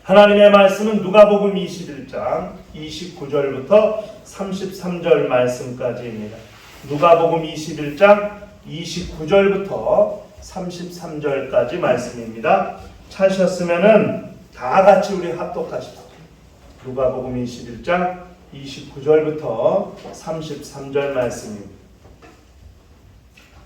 하나님의 말씀은 누가복음 21장 29절부터 33절 말씀까지입니다. 누가복음 21장 29절부터 33절까지 말씀입니다. 찾으셨으면은 다 같이 우리 합독하십시오. 누가복음 21장 29절부터 33절 말씀입니다.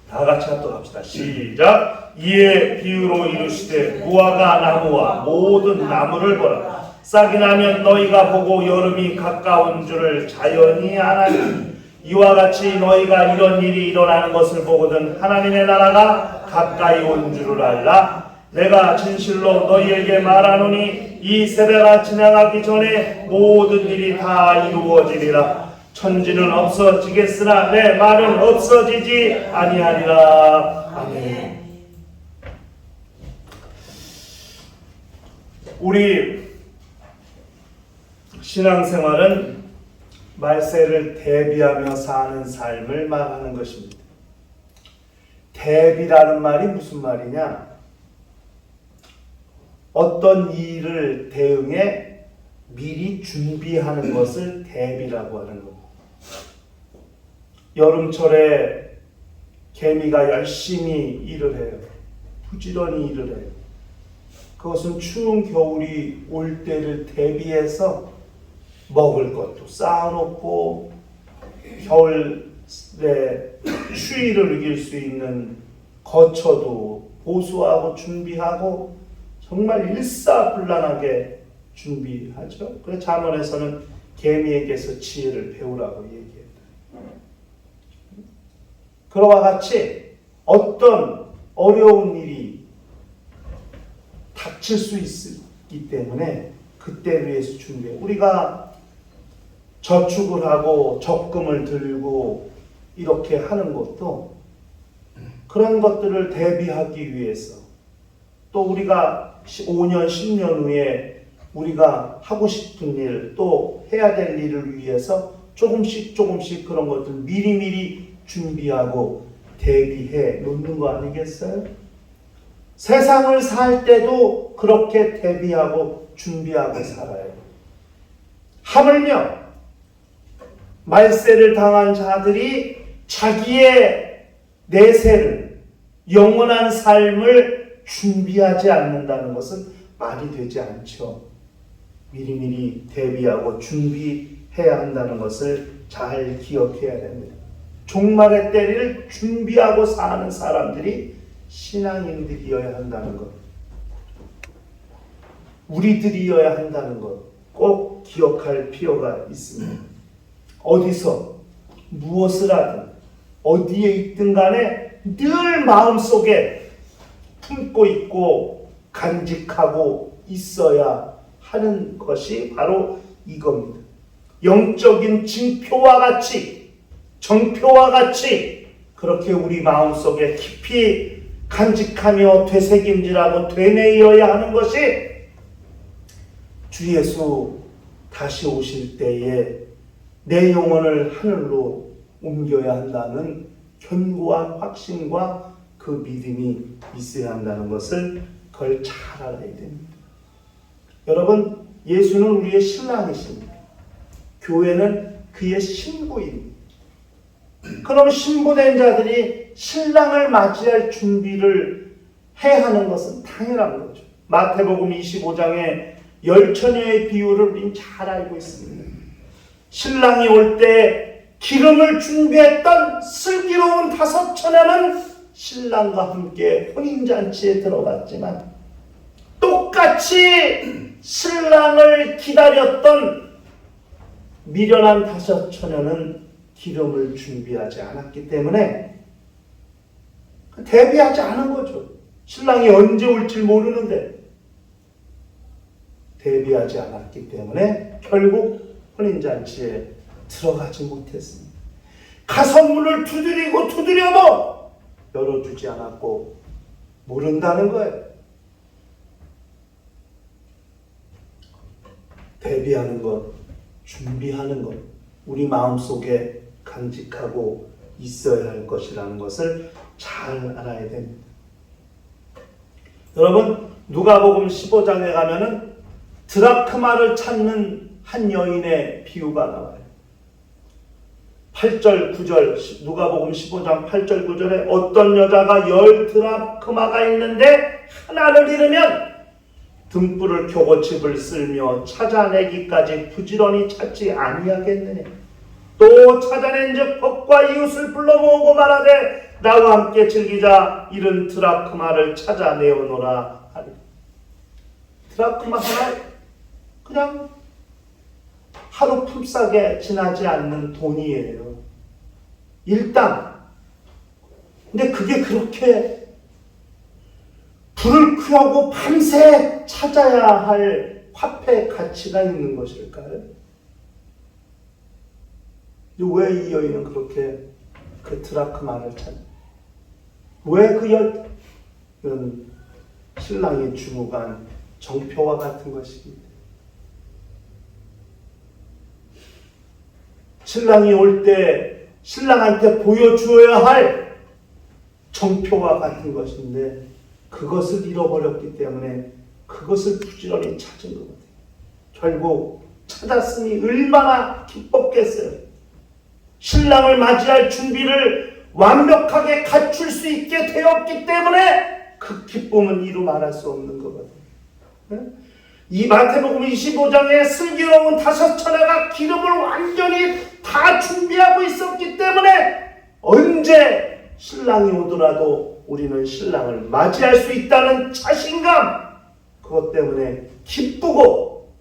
다 같이 합독합시다. 시작. 이에 비유로 이르시되 무화과 나무와 모든 나무를 보라. 싹이 나면 너희가 보고 여름이 가까운 줄을 자연히 아나니 이와 같이 너희가 이런 일이 일어나는 것을 보거든 하나님의 나라가 가까이 온 줄을 알라. 내가 진실로 너희에게 말하노니 이 세대가 지나가기 전에 모든 일이 다 이루어지리라. 천지는 없어지겠으나 내 말은 없어지지 아니하리라. 아멘. 우리 신앙생활은 말세를 대비하며 사는 삶을 말하는 것입니다. 대비라는 말이 무슨 말이냐? 어떤 일을 대응해 미리 준비하는 것을 대비라고 하는 겁니다. 여름철에 개미가 열심히 일을 해요. 부지런히 일을 해요. 그것은 추운 겨울이 올 때를 대비해서 먹을 것도 쌓아놓고 겨울에 추위를 이길 수 있는 거처도 보수하고 준비하고 정말 일사불란하게 준비하죠. 그래서 잠언에서는 개미에게서 지혜를 배우라고 얘기했다. 그와 같이 어떤 어려운 일이 닥칠 수 있기 때문에 그때 위해서 준비해. 우리가 저축을 하고 적금을 들고 이렇게 하는 것도 그런 것들을 대비하기 위해서, 또 우리가 5년, 10년 후에 우리가 하고 싶은 일, 또 해야 될 일을 위해서 조금씩 그런 것들 미리미리 준비하고 대비해 놓는 거 아니겠어요? 세상을 살 때도 그렇게 대비하고 준비하고 살아야 돼요. 하물며 말세를 당한 자들이 자기의 내세를, 영원한 삶을 준비하지 않는다는 것은 말이 되지 않죠. 미리미리 대비하고 준비해야 한다는 것을 잘 기억해야 됩니다. 종말의 때를 준비하고 사는 사람들이 신앙인들이어야 한다는 것, 우리들이어야 한다는 것 꼭 기억할 필요가 있습니다. 어디서 무엇을 하든 어디에 있든 간에 늘 마음속에 품고 있고 간직하고 있어야 하는 것이 바로 이겁니다. 영적인 징표와 같이, 정표와 같이 그렇게 우리 마음속에 깊이 간직하며 되새김질하고 되뇌어야 하는 것이 주 예수 다시 오실 때에 내 영혼을 하늘로 옮겨야 한다는 견고한 확신과 그 믿음이 있어야 한다는 것을 그걸 잘 알아야 됩니다. 여러분, 예수는 우리의 신랑이십니다. 교회는 그의 신부입니다. 그럼 신부된 자들이 신랑을 맞이할 준비를 해야 하는 것은 당연한 거죠. 마태복음 25장에 10처녀의 비유를 우리는 잘 알고 있습니다. 신랑이 올 때 기름을 준비했던 슬기로운 5처녀는 신랑과 함께 혼인잔치에 들어갔지만 똑같이 신랑을 기다렸던 미련한 5처녀는 기름을 준비하지 않았기 때문에 대비하지 않은 거죠. 신랑이 언제 올지 모르는데 대비하지 않았기 때문에 결국 혼인잔치에 들어가지 못했습니다. 가서 문을 두드려도 열어주지 않았고 모른다는 거예요. 대비하는 것, 준비하는 것, 우리 마음속에 간직하고 있어야 할 것이라는 것을 잘 알아야 됩니다. 여러분, 누가복음 15장에 가면은 드라크마를 찾는 한 여인의 비유가 나와요. 8절, 9절, 누가복음 15장 8절, 9절에 어떤 여자가 10드라크마가 있는데 하나를 잃으면 등불을 켜고 집을 쓸며 찾아내기까지 부지런히 찾지 아니하겠느냐. 또 찾아낸즉 법과 이웃을 불러 모으고 말하되 나와 함께 즐기자. 이른 드라크마를 찾아내어노라 하리. 드라크마 하나 그냥 하루 품싸게 지나지 않는 돈이에요. 일당. 근데 그게 그렇게 불을 켜고 밤새 찾아야 할 화폐 가치가 있는 것일까요? 왜 이 여인은 그렇게 그 드라크마를 찾는? 왜 그 여인은 신랑이 주고 간 정표와 같은 것입니다. 신랑이 올 때 신랑한테 보여주어야 할 정표와 같은 것인데 그것을 잃어버렸기 때문에 그것을 부지런히 찾은 것 같아요. 결국 찾았으니 얼마나 기뻤겠어요. 신랑을 맞이할 준비를 완벽하게 갖출 수 있게 되었기 때문에 그 기쁨은 이루 말할 수 없는 거거든요. 이 마태복음 25장에 슬기로운 5처녀가 기름을 완전히 다 준비하고 있었기 때문에 언제 신랑이 오더라도 우리는 신랑을 맞이할 수 있다는 자신감, 그것 때문에 기쁘고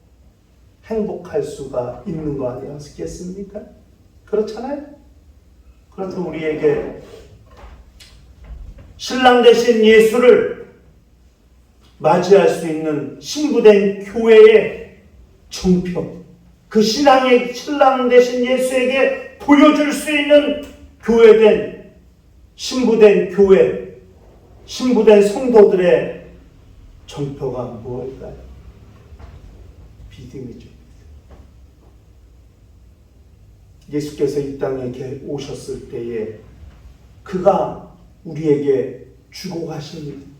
행복할 수가 있는 거 아니었겠습니까? 그렇잖아요? 그렇다면 우리에게 신랑 되신 예수를 맞이할 수 있는 신부된 교회의 정표, 그 신랑 되신 예수에게 보여줄 수 있는 교회된 신부된 교회, 신부된 성도들의 정표가 무엇일까요? 믿음이죠. 예수께서 이 땅에 오셨을 때에 그가 우리에게 주고 가신 믿음,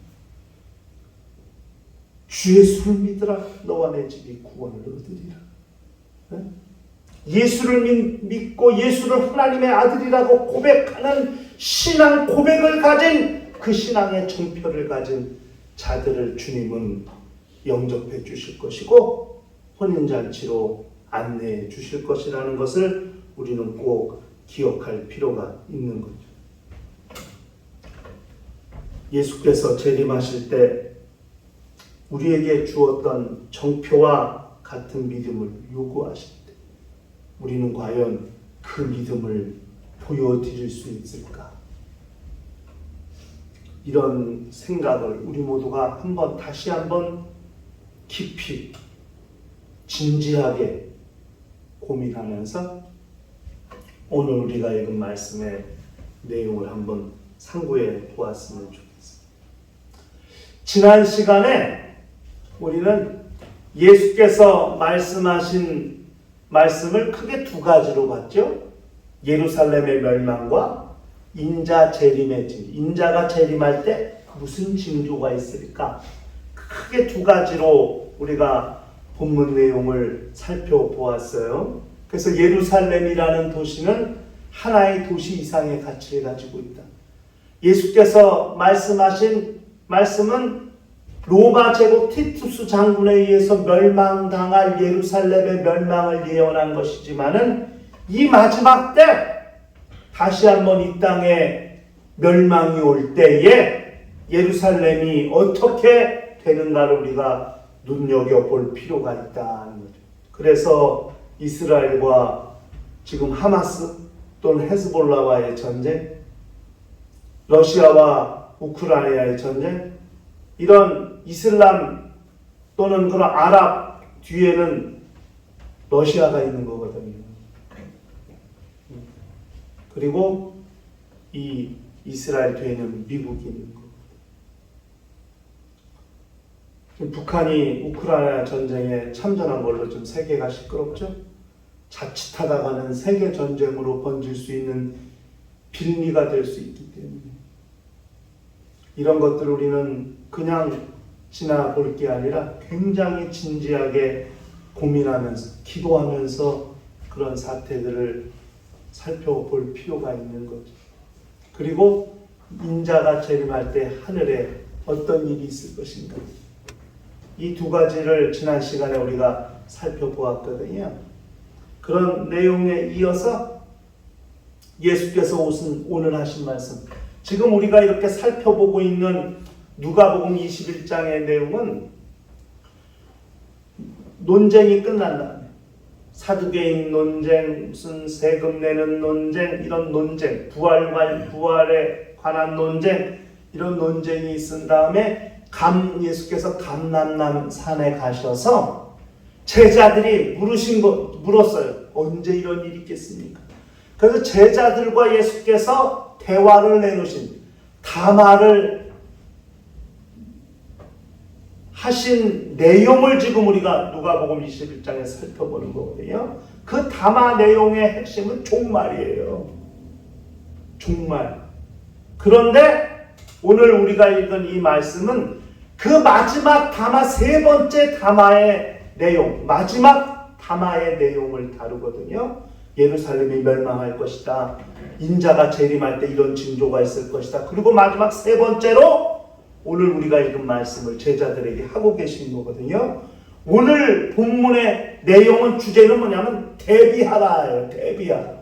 주 예수를 믿으라 너와 내 집이 구원을 얻으리라. 예수를 믿고 예수를 하나님의 아들이라고 고백하는 신앙 고백을 가진 그 신앙의 정표를 가진 자들을 주님은 영접해 주실 것이고 혼인잔치로 안내해 주실 것이라는 것을 우리는 꼭 기억할 필요가 있는 거죠. 예수께서 재림하실 때 우리에게 주었던 정표와 같은 믿음을 요구하실 때 우리는 과연 그 믿음을 보여드릴 수 있을까? 이런 생각을 우리 모두가 다시 한번 깊이 진지하게 고민하면서 오늘 우리가 읽은 말씀의 내용을 한번 상고해 보았으면 좋겠습니다. 지난 시간에 우리는 예수께서 말씀하신 말씀을 크게 두 가지로 봤죠. 예루살렘의 멸망과 인자 재림의 징조. 인자가 재림할 때 무슨 징조가 있을까? 크게 두 가지로 우리가 본문 내용을 살펴보았어요. 그래서 예루살렘이라는 도시는 하나의 도시 이상의 가치를 가지고 있다. 예수께서 말씀하신 말씀은 로마 제국 티투스 장군에 의해서 멸망당할 예루살렘의 멸망을 예언한 것이지만은 이 마지막 때 다시 한번 이 땅에 멸망이 올 때에 예루살렘이 어떻게 되는가를 우리가 눈여겨볼 필요가 있다는 거죠. 그래서 이스라엘과 지금 하마스 또는 헤즈볼라와의 전쟁, 러시아와 우크라이나의 전쟁, 이런 이슬람 또는 그런 아랍 뒤에는 러시아가 있는 거거든요. 그리고 이 이스라엘 뒤에는 미국이 있는 거. 북한이 우크라이나 전쟁에 참전한 걸로 좀 세계가 시끄럽죠? 자칫하다가는 세계 전쟁으로 번질 수 있는 빌미가 될 수 있기 때문에 이런 것들을 우리는 그냥 지나볼 게 아니라 굉장히 진지하게 고민하면서 기도하면서 그런 사태들을 살펴볼 필요가 있는 거죠. 그리고 인자가 재림할 때 하늘에 어떤 일이 있을 것인가. 이 두 가지를 지난 시간에 우리가 살펴보았거든요. 그런 내용에 이어서 예수께서 오늘 하신 말씀, 지금 우리가 이렇게 살펴보고 있는 누가복음 21장의 내용은 논쟁이 끝난 다음에 사두개인 논쟁, 무슨 세금 내는 논쟁, 이런 논쟁, 부활에 관한 논쟁, 이런 논쟁이 있은 다음에 예수께서 감람산 산에 가셔서 제자들이 물었어요. 언제 이런 일이 있겠습니까? 그래서 제자들과 예수께서 대화를 내놓으신, 담화를 하신 내용을 지금 우리가 누가복음 21장에 살펴보는 거거든요. 그 담화 내용의 핵심은 종말이에요. 종말. 그런데 오늘 우리가 읽은 이 말씀은 그 마지막 담화, 세 번째 담화의 내용, 마지막 담화의 내용을 다루거든요. 예루살렘이 멸망할 것이다. 인자가 재림할 때 이런 징조가 있을 것이다. 그리고 마지막 세 번째로 오늘 우리가 읽은 말씀을 제자들에게 하고 계신 거거든요. 오늘 본문의 내용은, 주제는 뭐냐면 대비하라예요. 대비하라.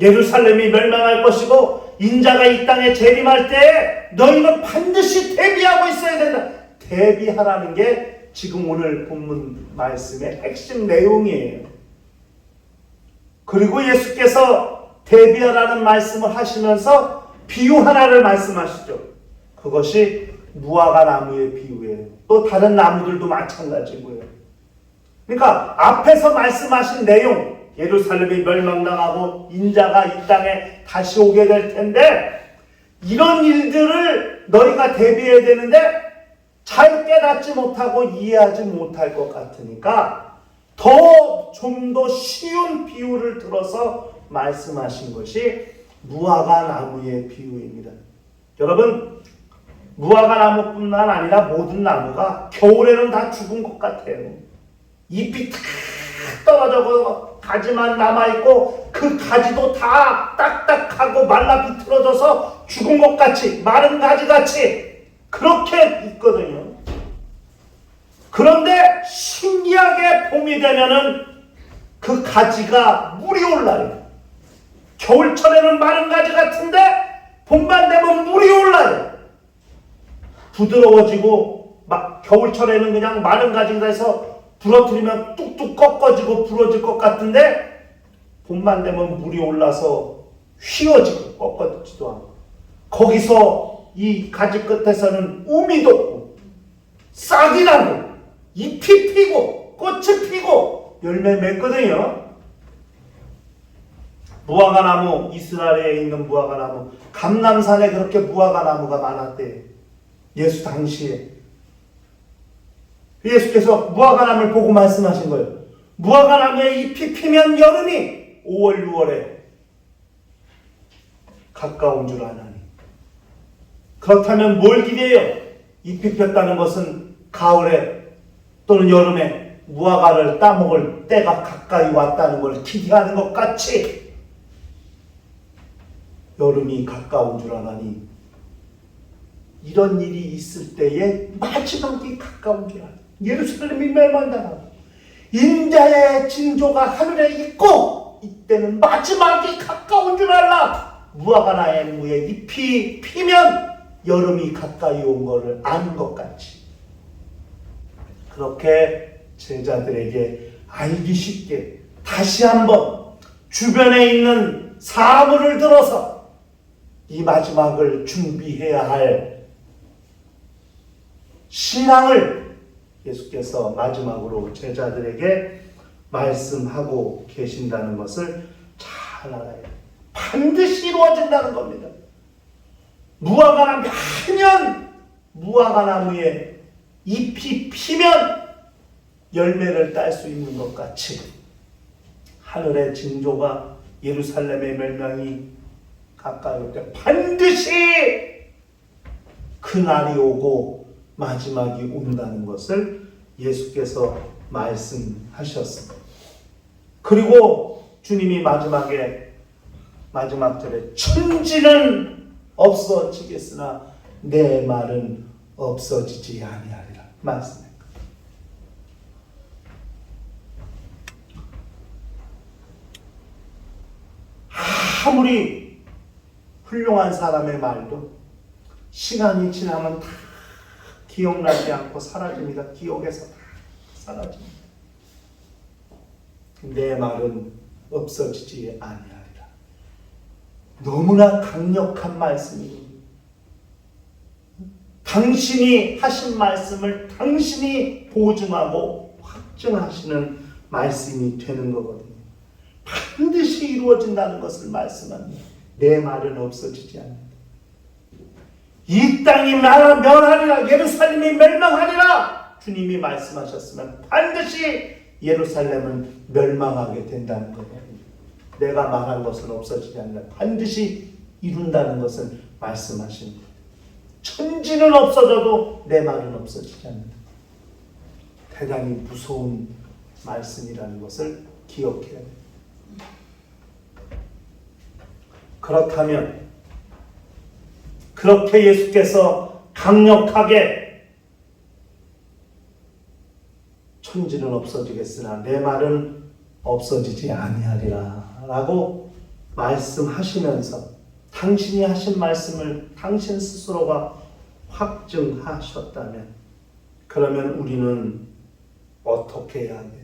예루살렘이 멸망할 것이고 인자가 이 땅에 재림할 때 너희는 반드시 대비하고 있어야 된다. 대비하라는 게 지금 오늘 본문 말씀의 핵심 내용이에요. 그리고 예수께서 대비하라는 말씀을 하시면서 비유 하나를 말씀하시죠. 그것이 무화과 나무의 비유예요. 또 다른 나무들도 마찬가지고요. 그러니까 앞에서 말씀하신 내용, 예루살렘이 멸망당하고 인자가 이 땅에 다시 오게 될 텐데 이런 일들을 너희가 대비해야 되는데 잘 깨닫지 못하고 이해하지 못할 것 같으니까 좀 더 쉬운 비유를 들어서 말씀하신 것이 무화과 나무의 비유입니다. 여러분, 무화과 나무뿐만 아니라 모든 나무가 겨울에는 다 죽은 것 같아요. 잎이 다 떨어져서 가지만 남아있고 그 가지도 다 딱딱하고 말라 비틀어져서 죽은 것 같이, 마른 가지같이 그렇게 있거든요. 그런데 신기하게 봄이 되면은 그 가지가 물이 올라요. 겨울철에는 마른 가지 같은데 봄만 되면 물이 올라요. 부드러워지고 막 겨울철에는 그냥 마른 가지가 돼서 부러뜨리면 뚝뚝 꺾어지고 부러질 것 같은데 봄만 되면 물이 올라서 휘어지고 꺾어지지도 않고 거기서 이 가지 끝에서는 우미 돋고 싹이 나고 잎이 피고 꽃이 피고 열매 맺거든요. 무화과 나무, 이스라엘에 있는 무화과 나무, 감람산에 그렇게 무화과 나무가 많았대요. 예수 당시에. 예수께서 무화과 나무를 보고 말씀하신 거예요. 무화과 나무에 잎이 피면 여름이 5월, 6월에 가까운 줄 아나니. 그렇다면 뭘 기대해요? 잎이 폈다는 것은 가을에 또는 여름에 무화과를 따먹을 때가 가까이 왔다는 걸 기대하는 것 같이 여름이 가까운 줄 아나니 이런 일이 있을 때에 마지막이 가까운 줄 아나. 예루살렘이 멸망당하고 인자의 징조가 하늘에 있고 이때는 마지막이 가까운 줄 알라. 무화과 나무에 잎이 피면 여름이 가까이 온 것을 아는 것 같이 그렇게 제자들에게 알기 쉽게 다시 한번 주변에 있는 사물을 들어서 이 마지막을 준비해야 할 신앙을 예수께서 마지막으로 제자들에게 말씀하고 계신다는 것을 잘 알아야 해요. 반드시 이루어진다는 겁니다. 무화과 나무 하면 무화과 나무에 잎이 피면 열매를 딸 수 있는 것 같이 하늘의 징조가 예루살렘의 멸망이 가까이 올 때 반드시 그 날이 오고 마지막이 온다는 것을 예수께서 말씀하셨습니다. 그리고 주님이 마지막 절에 천지는 없어지겠으나 내 말은 없어지지 아니하리라 말씀합니다. 아무리 훌륭한 사람의 말도 시간이 지나면 다 기억나지 않고 사라집니다. 기억에서 다 사라집니다. 내 말은 없어지지 아니하리라. 너무나 강력한 말씀입니다. 당신이 하신 말씀을 당신이 보증하고 확증하시는 말씀이 되는 거거든요. 반드시 이루어진다는 것을 말씀합니다. 내 말은 없어지지 않는다. 이 땅이 멸하리라, 예루살렘이 멸망하리라 주님이 말씀하셨으면 반드시 예루살렘은 멸망하게 된다는 거예요. 내가 말한 것은 없어지지 않는다. 반드시 이룬다는 것을 말씀하십니다. 천지는 없어져도 내 말은 없어지지 않는다. 대단히 무서운 말씀이라는 것을 기억해야 됩니다. 그렇다면 그렇게 예수께서 강력하게 천지는 없어지겠으나 내 말은 없어지지 아니하리라 라고 말씀하시면서 당신이 하신 말씀을 당신 스스로가 확증하셨다면 그러면 우리는 어떻게 해야 하겠냐?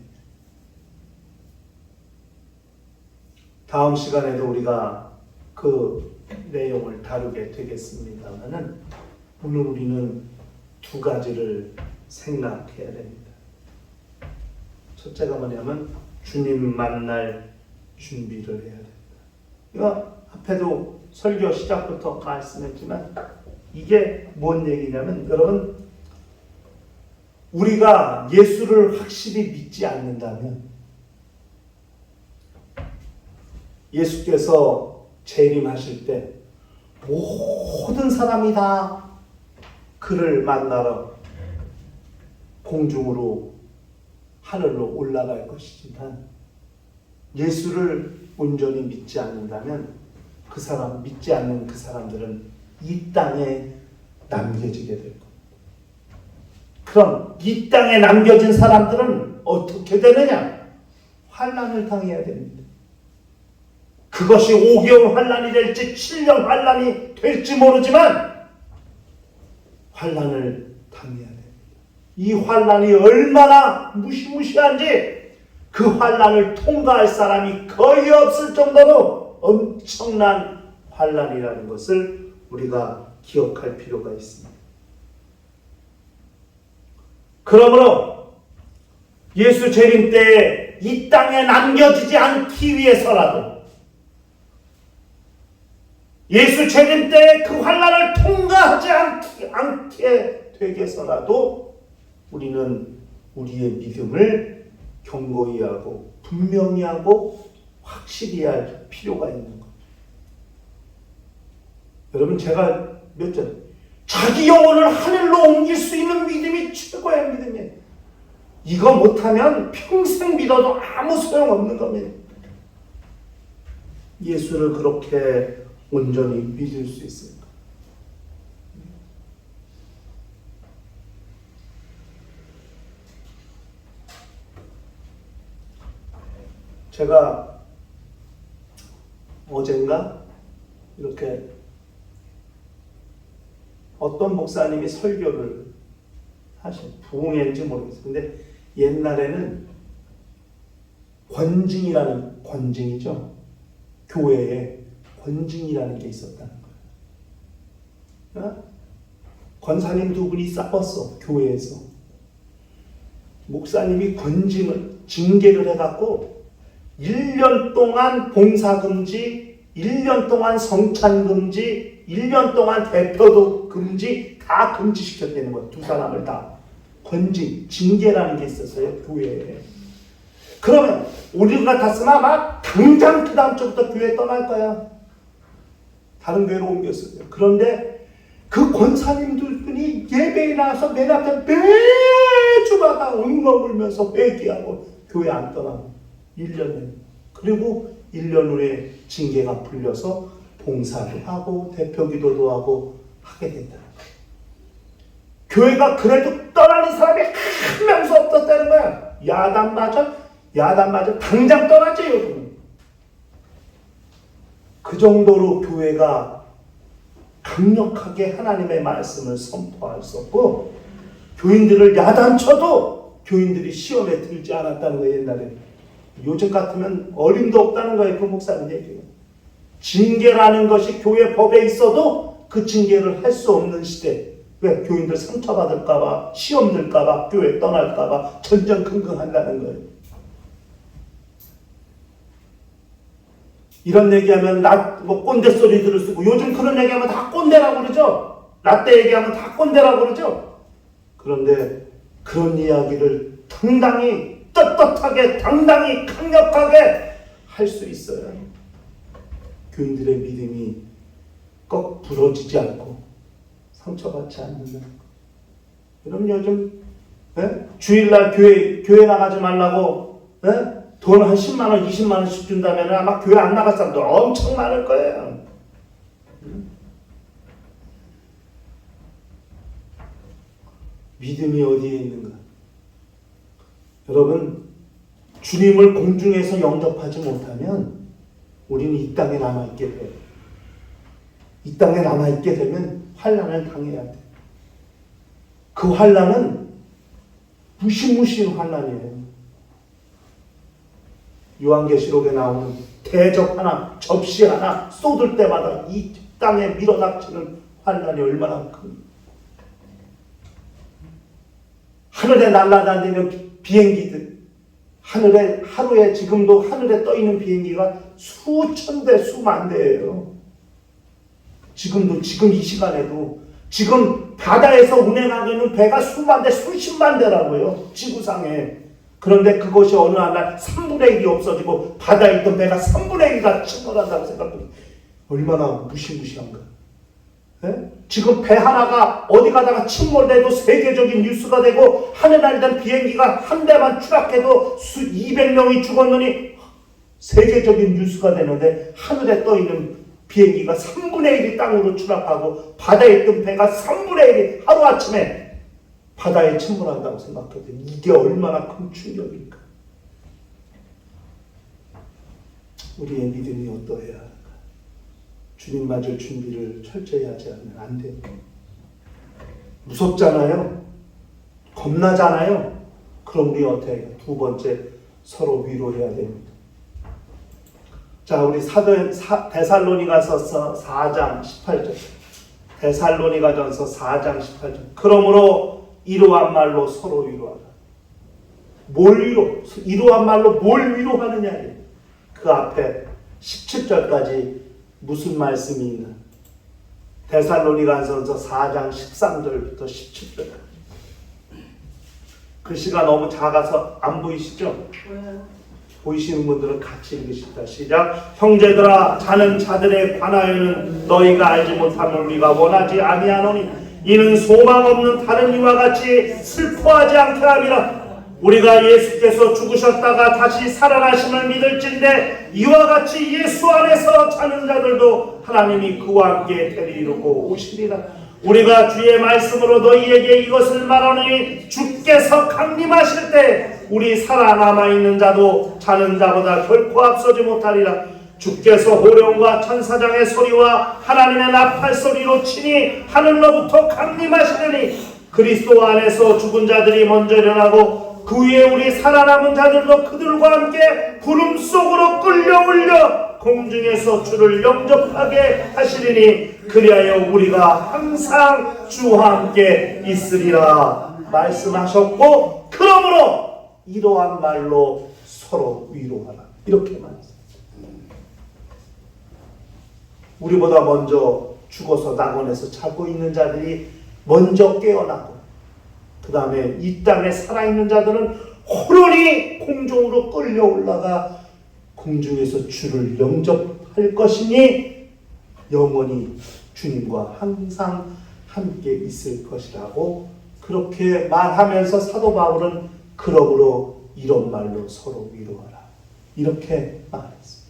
다음 시간에도 우리가 그 내용을 다루게 되겠습니다만은 오늘 우리는 두 가지를 생각해야 됩니다. 첫째가 뭐냐면 주님 만날 준비를 해야 됩니다. 이거 앞에도 설교 시작부터 말씀했지만 이게 뭔 얘기냐면 여러분 우리가 예수를 확실히 믿지 않는다면 예수께서 재림하실 때 모든 사람이 다 그를 만나러 공중으로 하늘로 올라갈 것이지만 예수를 온전히 믿지 않는다면 믿지 않는 그 사람들은 이 땅에 남겨지게 될 겁니다. 그럼 이 땅에 남겨진 사람들은 어떻게 되느냐? 환난을 당해야 됩니다. 그것이 5개월 환난이 될지 7년 환난이 될지 모르지만 환난을 당해야 됩니다. 이 환난이 얼마나 무시무시한지 그 환난을 통과할 사람이 거의 없을 정도로 엄청난 환난이라는 것을 우리가 기억할 필요가 있습니다. 그러므로 예수 재림 때에 이 땅에 남겨지지 않기 위해서라도 예수 재림 때 그 환난을 통과하지 않게 되게서라도 우리는 우리의 믿음을 견고히 하고 분명히 하고 확실히 할 필요가 있는 겁니다. 여러분 제가 자기 영혼을 하늘로 옮길 수 있는 믿음이 최고의 믿음이에요. 이거 못하면 평생 믿어도 아무 소용없는 겁니다. 예수를 그렇게 온전히 믿을 수 있습니다. 제가 어젠가 이렇게 어떤 목사님이 설교를 부흥회인지 모르겠어요. 근데 옛날에는 권징이죠. 교회에 권징이라는 게 있었다는 거예요. 권사님 두 분이 싸웠어, 교회에서. 목사님이 징계를 해갖고 1년 동안 봉사금지, 1년 동안 성찬금지, 1년 동안 대표도 금지, 다 금지시켰다는 거예요. 두 사람을 다. 징계라는 게 있었어요, 교회에. 그러면 우리 같았으면 아마 당장 그 다음 주부터 교회 떠날 거야. 다른 교회로 옮겼어요. 그런데 그 권사님들이 교인들이 예배에 나와서 맨 앞에 매주마다 엉엉 울면서 회개하고 교회 안 떠나고 1년 내내. 그리고 1년 후에 징계가 풀려서 봉사도 하고 대표기도도 하고 하게 된다. 교회가 그래도 떠나는 사람이 한 명도 없었다는 거야. 야단마저 당장 떠나지 요즘은. 그 정도로 교회가 강력하게 하나님의 말씀을 선포할 수 없고, 교인들을 야단쳐도 교인들이 시험에 들지 않았다는 거예요. 옛날에. 요즘 같으면 어림도 없다는 거예요. 그 목사님 얘기가. 징계라는 것이 교회 법에 있어도 그 징계를 할 수 없는 시대. 왜? 교인들 상처받을까봐, 시험 들까봐, 교회 떠날까봐 전전긍긍한다는 거예요. 이런 얘기하면 꼰대 소리들을 쓰고, 요즘 그런 얘기하면 다 꼰대라고 그러죠. 라떼 얘기하면 다 꼰대라고 그러죠. 그런데 그런 이야기를 당당히 떳떳하게 당당히 강력하게 할 수 있어요. 교인들의 믿음이 꼭 부러지지 않고 상처받지 않는다는 거. 그럼 요즘 주일날 교회 나가지 말라고 돈 한 10만 원, 20만 원씩 준다면 아마 교회 안 나갈 사람도 엄청 많을 거예요. 믿음이 어디에 있는가? 여러분, 주님을 공중에서 영접하지 못하면 우리는 이 땅에 남아있게 돼요. 이 땅에 남아있게 되면 환난을 당해야 돼. 그 환난은 무시무시한 환난이에요. 요한계시록에 나오는 대접 하나, 접시 하나 쏟을 때마다 이 땅에 밀어닥치는 환난이 얼마나 큰. 하늘에 날아다니는 비행기들, 하루에 지금도 하늘에 떠 있는 비행기가 수천 대, 수만 대예요. 지금 이 시간에도 지금 바다에서 운행하는 배가 수만 대, 수십만 대라고요. 지구상에. 그런데 그것이 어느 날 3분의 1이 없어지고 바다에 있던 배가 3분의 1가 침몰한다고 생각해보면 얼마나 무시무시한가. 지금 배 하나가 어디 가다가 침몰돼도 세계적인 뉴스가 되고, 하늘에 날던 비행기가 한 대만 추락해도 200명이 죽었느니 세계적인 뉴스가 되는데, 하늘에 떠 있는 비행기가 3분의 1이 땅으로 추락하고 바다에 있던 배가 3분의 1이 하루아침에 바다에 침몰한다고 생각해도 이게 얼마나 큰 충격일까. 우리의 믿음이 어떠해야 할까? 주님 맞을 준비를 철저히 하지 않으면 안 돼요. 무섭잖아요. 겁나잖아요. 그럼 우리 어떻게 해요? 두 번째, 서로 위로해야 됩니다. 자, 우리 데살로니가서 4장 18절. 데살로니가전서 4장 18절. 그러므로 이러한 말로 서로 위로하라. 이러한 말로 뭘 위로하느냐. 그 앞에 17절까지 무슨 말씀이 있나. 데살로니가전서 4장 13절부터 17절까지. 글씨가 너무 작아서 안 보이시죠? 보이시는 분들은 같이 읽으십니다. 시작. 형제들아, 자는 자들에 관하여는 너희가 알지 못함을 우리가 원하지 아니하노니, 이는 소망 없는 다른 이와 같이 슬퍼하지 않게 함이라. 우리가 예수께서 죽으셨다가 다시 살아나심을 믿을진대, 이와 같이 예수 안에서 자는 자들도 하나님이 그와 함께 데리고 오시리라. 우리가 주의 말씀으로 너희에게 이것을 말하노니, 주께서 강림하실 때 우리 살아남아 있는 자도 자는 자보다 결코 앞서지 못하리라. 주께서 호령과 천사장의 소리와 하나님의 나팔 소리로 치니 하늘로부터 강림하시려니, 그리스도 안에서 죽은 자들이 먼저 일어나고 그 위에 우리 살아남은 자들도 그들과 함께 구름 속으로 끌려 올려 공중에서 주를 영접하게 하시리니, 그리하여 우리가 항상 주와 함께 있으리라 말씀하셨고, 그러므로 이러한 말로 서로 위로하라. 이렇게 말했습니다. 우리보다 먼저 죽어서 낙원에서 자고 있는 자들이 먼저 깨어나고, 그 다음에 이 땅에 살아있는 자들은 호련히 공중으로 끌려 올라가 공중에서 주를 영접할 것이니, 영원히 주님과 항상 함께 있을 것이라고 그렇게 말하면서 사도 바울은 그러므로 이런 말로 서로 위로하라 이렇게 말했습니다.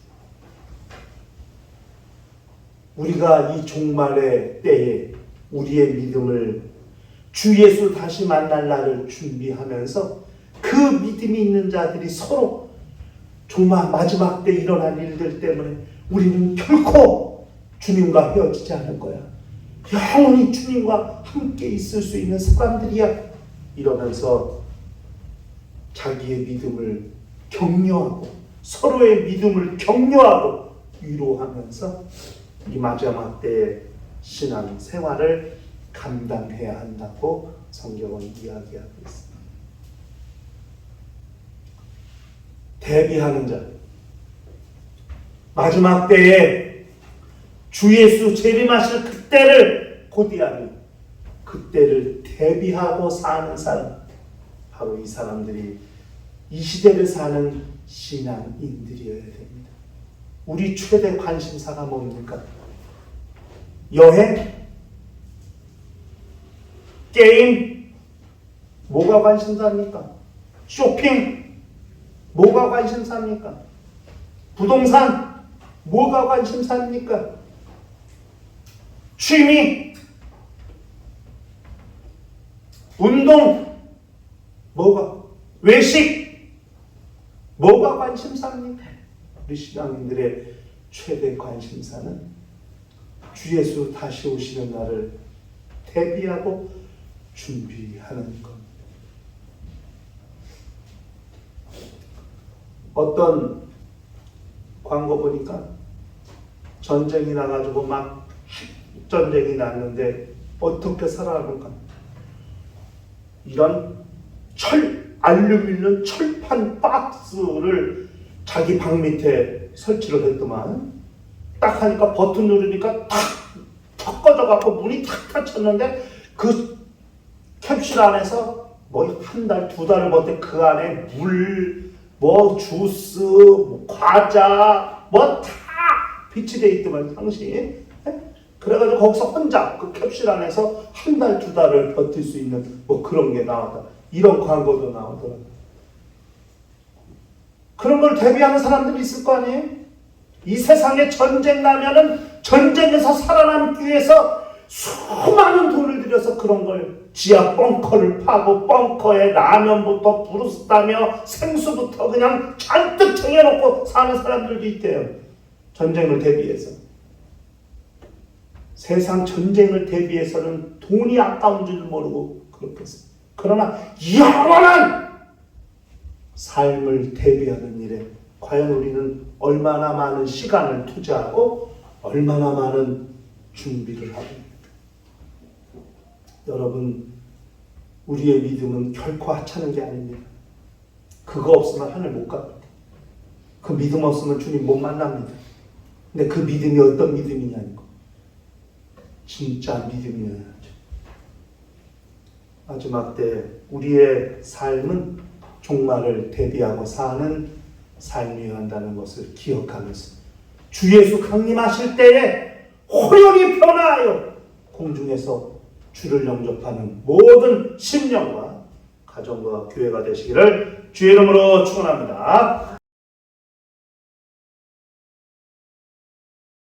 우리가 이 종말의 때에 우리의 믿음을 주 예수 다시 만날 날을 준비하면서 그 믿음이 있는 자들이 서로 종말 마지막 때 일어날 일들 때문에 우리는 결코 주님과 헤어지지 않을 거야. 영원히 주님과 함께 있을 수 있는 사람들이야. 이러면서 자기의 믿음을 격려하고 서로의 믿음을 격려하고 위로하면서 이 마지막 때의 신앙 생활을 감당해야 한다고 성경은 이야기하고 있습니다. 대비하는 자, 마지막 때에 주 예수 재림하실 그때를 고대하니 그때를 대비하고 사는 사람, 바로 이 사람들이 이 시대를 사는 신앙인들이어야 됩니다. 우리 최대 관심사가 뭡니까? 여행? 게임? 뭐가 관심사입니까? 쇼핑? 뭐가 관심사입니까? 부동산? 뭐가 관심사입니까? 취미? 운동? 뭐가? 외식? 뭐가 관심사입니까? 우리 신앙인들의 최대 관심사는 주 예수 다시 오시는 날을 대비하고 준비하는 것. 어떤 광고 보니까 전쟁이 나가지고 막 전쟁이 났는데 어떻게 살아남을까? 이런 알루미늄 철판 박스를 자기 방 밑에 설치를 했더만 딱 하니까 버튼 누르니까 탁 꺼져갖고 문이 탁 닫혔는데 그 캡슐 안에서 뭐 한 달, 두 달을 버텨 그 안에 물, 뭐 주스, 뭐 과자, 뭐 다 비치돼 있더만 당시. 그래가지고 거기서 혼자 그 캡슐 안에서 한 달, 두 달을 버틸 수 있는 뭐 그런 게 나왔다. 이런 광고도 나오더라고요. 그런 걸 대비하는 사람들이 있을 거 아니에요? 이 세상에 전쟁 나면은 전쟁에서 살아남기 위해서 수많은 돈을 들여서 그런 걸 지하 벙커를 파고 벙커에 라면부터 부르스다며 생수부터 그냥 잔뜩 챙겨놓고 사는 사람들도 있대요. 전쟁을 대비해서. 세상 전쟁을 대비해서는 돈이 아까운 줄 모르고 그렇게 했어요. 그러나 영원한 삶을 대비하는 일에 과연 우리는 얼마나 많은 시간을 투자하고 얼마나 많은 준비를 하고 있습니까? 여러분, 우리의 믿음은 결코 하찮은 게 아닙니다. 그거 없으면 하늘 못 갑니다. 그 믿음 없으면 주님 못 만납니다. 근데 그 믿음이 어떤 믿음이냐는 거. 진짜 믿음이어야죠. 마지막 때 우리의 삶은 종말을 대비하고 사는 삶이어야 한다는 것을 기억하면서 주 예수 강림하실 때에 호련히 변화하여 공중에서 주를 영접하는 모든 심령과 가정과 교회가 되시기를 주의 이름으로 축원합니다.